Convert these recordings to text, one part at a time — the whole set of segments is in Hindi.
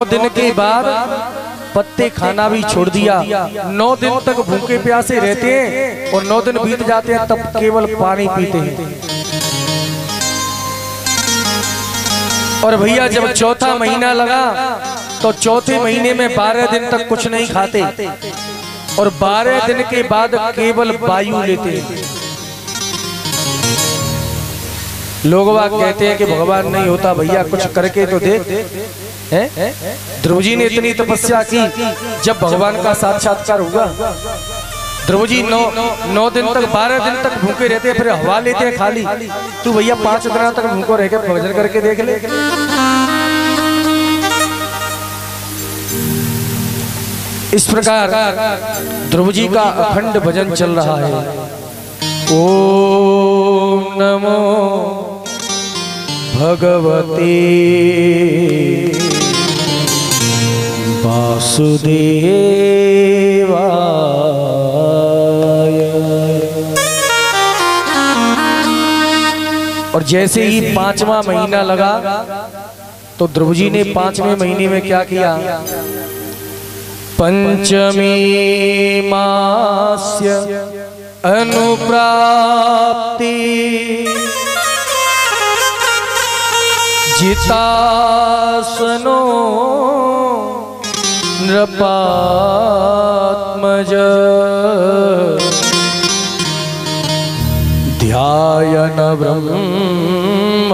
दिन के बाद पत्ते खाना भी छोड़ दिया। 9 दिन तक भूखे प्यासे रहते हैं और 9 दिन बीत जाते हैं तब केवल पानी पीते हैं। और भैया जब चौथा महीना लगा तो चौथे महीने में 12 दिन तक कुछ नहीं खाते और 12 दिन के बाद केवल वायु लेते हैं। लोग बाग कहते हैं कि भगवान नहीं होता, भैया कुछ करके तो देख। ध्रुव जी ने इतनी तपस्या की, जब भगवान का साक्षात्कार हुआ ध्रुव जी 9 दिन तक 12 दिन तक भूखे रहते हैं, फिर हवा लेते हैं खाली। तू भैया 5 दिन तक भूखो रह के भजन करके देख ले। इस प्रकार ध्रुव जी का अखंड भजन चल रहा है। ओम नमो भगवते वासुदेवाय। और जैसे ही 5वां महीना लगा तो ध्रुव जी ने 5वें महीने में क्या किया? पंचमी मास्य अनुप्राप्ति जितासनो नृपात्मज ध्यायन ब्रह्म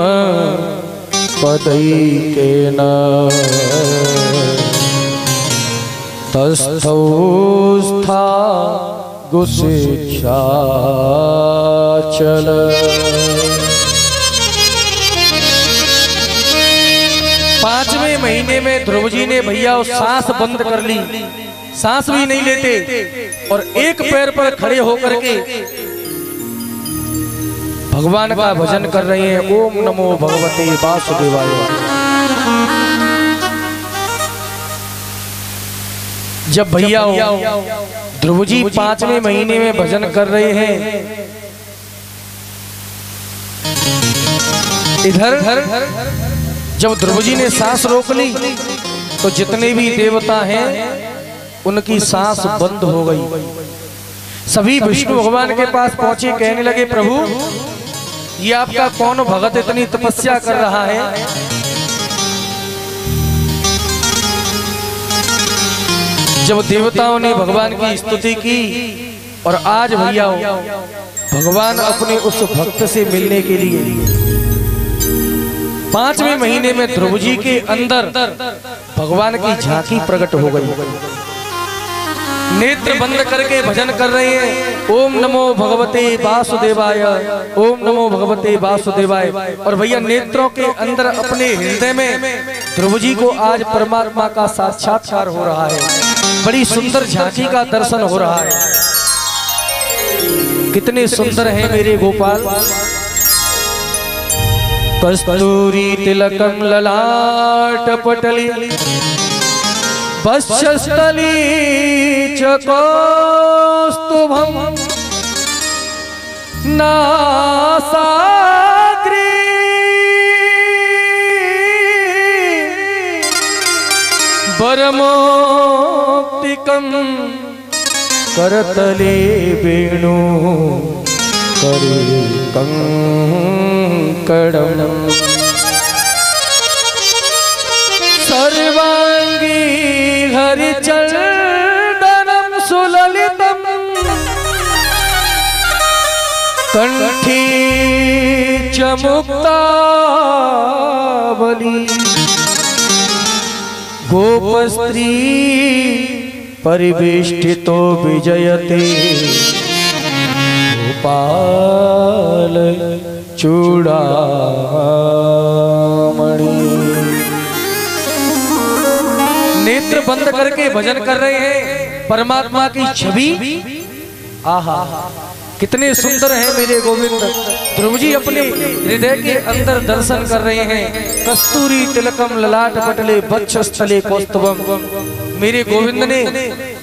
पदैकेन तस्थौ स्था गुशिक्षाचल। 5वें महीने में ध्रुव जी ने भैया सांस बंद कर ली, सांस भी नहीं लेते और एक पैर पर खड़े होकर के भगवान का भजन कर रहे हैं। ओम नमो भगवते वासुदेवाय। जब भैया ध्रुव जी 5वें महीने में भजन कर रहे हैं, इधर जब ध्रुव जी ने सांस रोक ली तो जितने भी देवता हैं उनकी सांस बंद हो गई। सभी विष्णु भगवान के पास पहुंचे, कहने लगे प्रभु ये आपका कौन भगत इतनी तपस्या कर रहा है? जब देवताओं ने भगवान की स्तुति की और आज भैया भगवान अपने उस भक्त से मिलने के लिए 5वें महीने में ध्रुव जी के अंदर भगवान की झांकी प्रकट हो गई। नेत्र बंद करके भजन कर रहे हैं। ओम नमो भगवते वासुदेवाय, ओम नमो भगवते वासुदेवाय। और भैया नेत्रों के अंदर अपने हृदय में ध्रुव जी को आज परमात्मा का साक्षात्कार हो रहा है। बड़ी सुंदर झांकी का दर्शन हो रहा है। कितने सुंदर हैं मेरे गोपाल। कस्तूरी तिलकम ललाट पटली वक्षस्थली च कौस्तुभम नासाग्रे वरमोक्तिकं करतले वेणु करे कंकणम सर्वांगी हरिचंदनम सुललितम कंठी च मुक्तावली गोपस्त्री परिवेष्टितो विजयते गोपाल चूड़ामणि। नेत्र बंद करके भजन कर रहे हैं परमात्मा की छवि। आहा कितने सुंदर हैं मेरे गोविंद। ध्रुव जी अपने हृदय के अंदर दर्शन कर रहे हैं। कस्तूरी तिलकम ललाट पटले वक्षस्थले कौस्तुभम। मेरे गोविंद ने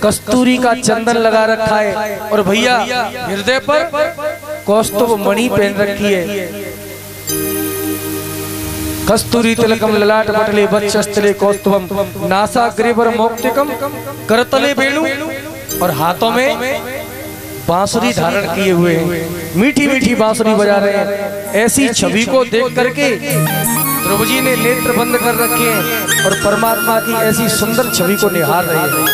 कस्तूरी का चंदन लगा रखा है और भैया हृदय पर कौस्तुभ मणि पहन रखी है। कस्तूरी तिलकम ललाट पटले वक्षस्थले कौस्तुभम नासाग्रेवर मौक्तिकम करतले वेणु, और हाथों में बांसुरी धारण किए हुए हैं, मीठी मीठी बांसुरी बजा रहे हैं। ऐसी छवि को देख करके ध्रुव जी ने नेत्र बंद कर रखे हैं और परमात्मा की ऐसी सुंदर छवि को निहार रहे हैं।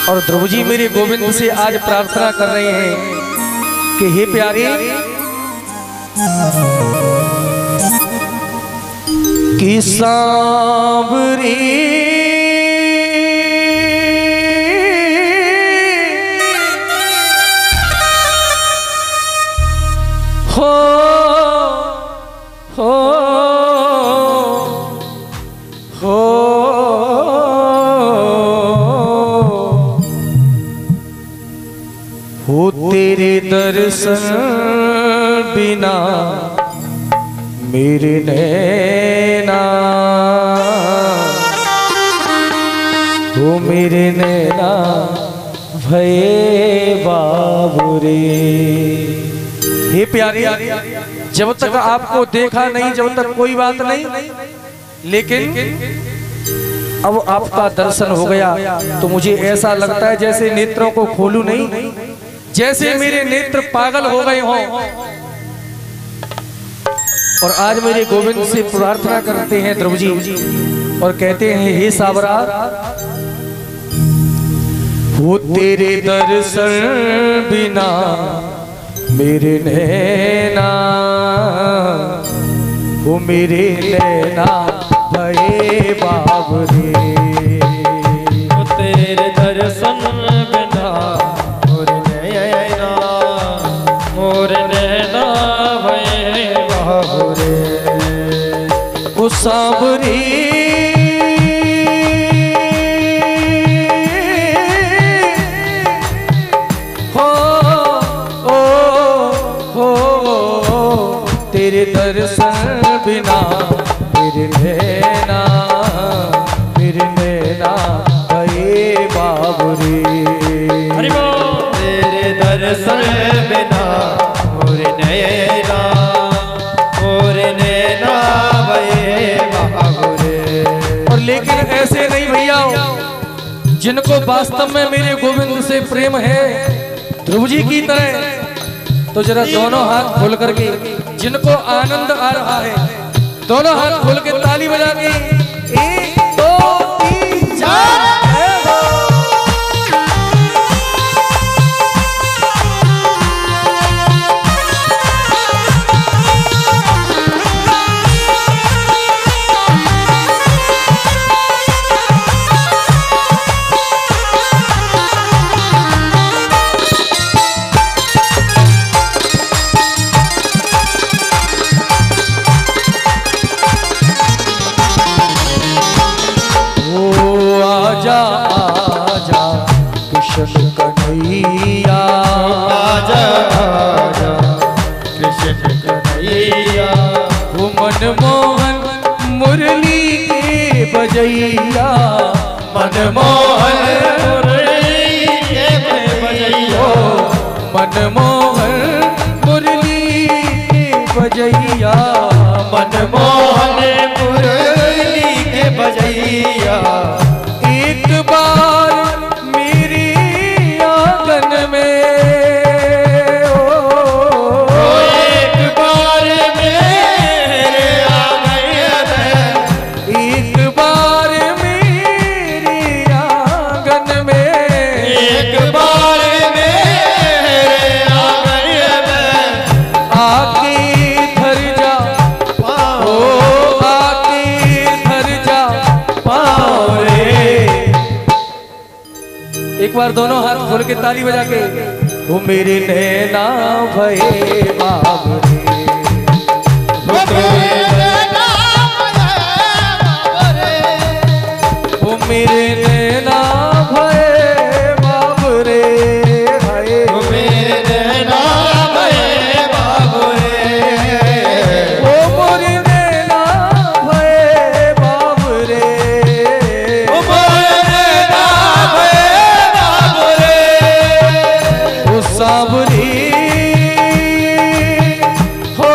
और ध्रुव जी मेरे गोविंद से आज प्रार्थना कर रहे हैं कि हे प्यारे, कि सांवरी हो तेरे दर्शन बिना मेरे नैना, हो मेरे नैना भये बाबुरे। हे प्यारे, जब तक आपको देखा नहीं, जब तक कोई बात नहीं, लेकिन अब आपका दर्शन हो गया तो मुझे ऐसा लगता है जैसे नेत्रों को खोलूं नहीं, जैसे मेरे नेत्र पागल हो गए हों। और आज मेरे गोविंद से प्रार्थना करते हैं ध्रुव जी और कहते हैं, हे सावरा, हो तेरे दर्शन बिना मेरे नैना, हो मेरे नैना भये बाबरे। हो तेरे दर्शन बिना मोरे नैना, मोरे नैना भये बाबरे। ओ सांवरी तेरे दर्शन बिना मेरे नैना, मेरे नैना भये बाबरे। तेरे दर्शन बिना मोरे नैना, मोरे नैना भये बाबरे। और लेकिन ऐसे नहीं भैया, जिनको वास्तव में मेरे गोविंद से प्रेम है ध्रुव जी की तरह, तो जरा दोनों हाथ खोल करके, जिनको आनंद आ रहा है दोनों हाथ खोल के ताली बजा के 1 2 3 4 आजा आजा कृष्ण कन्हैया, आजा आजा कृष्ण कन्हैया। वो मनमोहन मुरली के बजैया, मनमोहन मुरली के बजैया, मनमोहन मुरली के बजैया, मनमोहन मुरली के बजैया। एक बार मेरी आंगन में, एक बार मेरे आंगन में, एक बार मेरी आंगन में, एक बार मेरे आंगन में आके धर जा, ओ आके धर जा पाँव रे। एक बार दोनों हाथ खोल के ताली बजा के, वो मेरे नैना भये बाबरे, वो मेरे नैना भये बाबरे, वो मेरे नैना भये बाबरे, वो मेरे नैना भये बाबरे, वो मोरे नैना भये बाबरे, वो मोरे नैना भये बाबरे। ओ सांवरी हो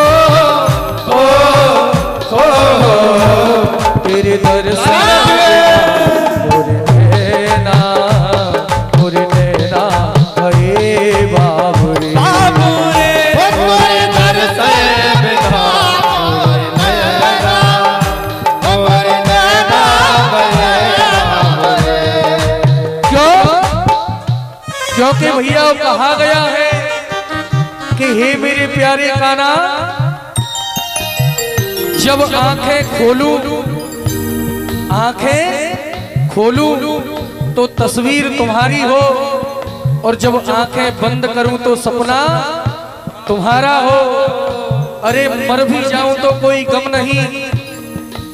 दर्शन मोरे नैना भये बाबुरे तोरे दर्शन बिना मोरे नैना भये बाबुरे। क्योंकि भैया कहा गया है कि हे मेरे प्यारे काना, जब आंखें खोलूं तो तस्वीर तुम्हारी हो, और जब आंखें बंद करूं तो सपना तुम्हारा हो। अरे मर भी जाऊं तो कोई गम नहीं,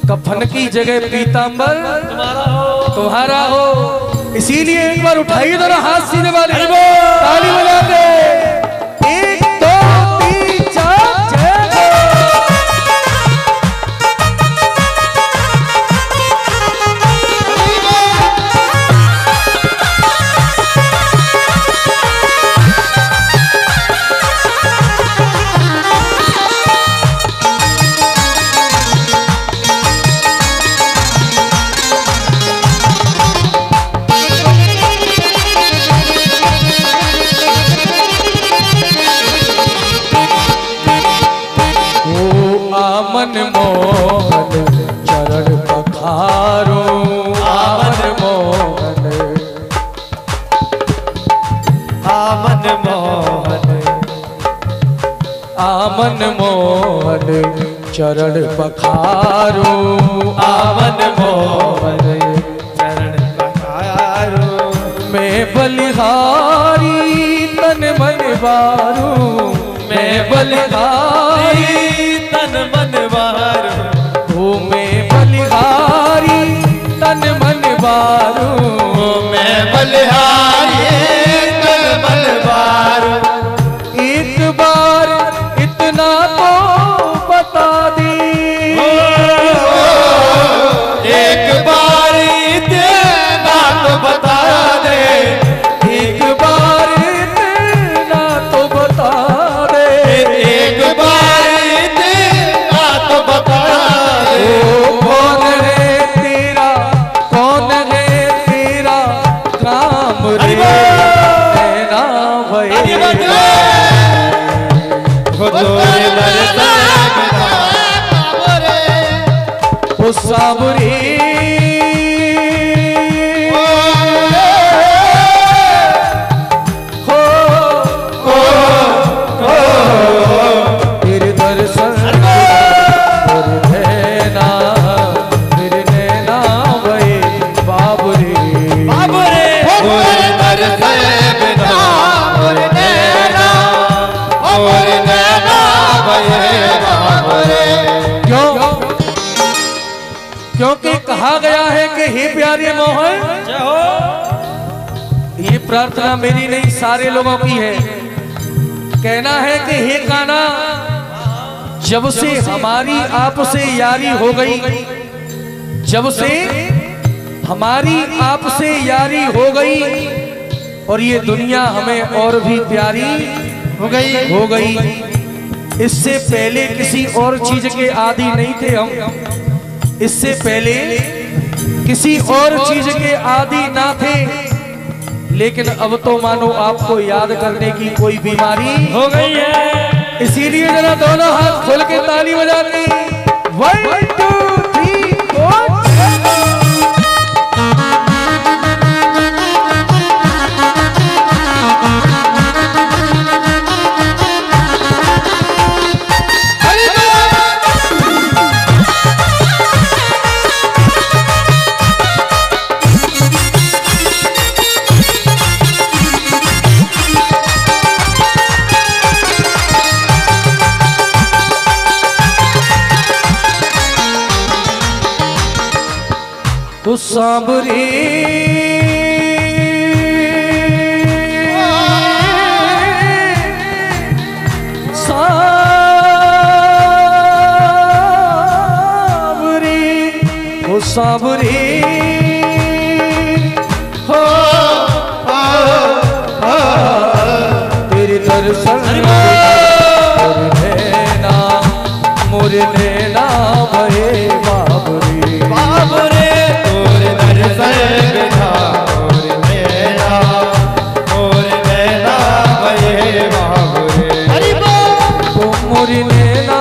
कफन की जगह पीतांबर तुम्हारा हो। इसीलिए एक बार उठाइए जरा हाथ सीने वाले, ताली बजा के 1 2 3 4 जय। आमन मोहन चरण पखारो, आमन मोहन चरण पखारो, आमन मोहन चरण पखारो। मैं बलिहारी तन मन बारू, मैं बलिहारी तन मन बारू, ओ मैं बलिहारी तन मन बारू, मैं बलिहारी तन मन बारू। एक बार इतना तो बता दी, एक बार इतना तो बता दे, एक बार इतना तो बता दे, एक बार इतना तो बता दे। कौन है तेरा काम रे नैना भये, तोरे दर्शन बिना बाबुरे। ओ साबरी तेरे दर्शन मोरे नैना भये बाबुरे। तोरे दर्शन बिना मोरे नैना भये बाबुरे। क्योंकि कहा गया है कि हे प्यारे मोहन, ये प्रार्थना मेरी नहीं सारे लोगों की है। कहना है कि हे काना, जब से हमारी आपसे यारी हो गई, जब से हमारी आपसे यारी हो गई, और ये दुनिया हमें और भी प्यारी हो गई। इससे पहले किसी और चीज के आदी नहीं थे हम, इससे पहले किसी और चीज के आदी ना थे, लेकिन अब तो मानो आपको याद करने की कोई बीमारी हो गई है। इसीलिए जरा दोनों हाथ खोल के ताली बजाते 1 2 3 4। तो सांबरी सांबरी हो तेरे दर्शन मोरे नैना भये बाबरी। मोरी नैना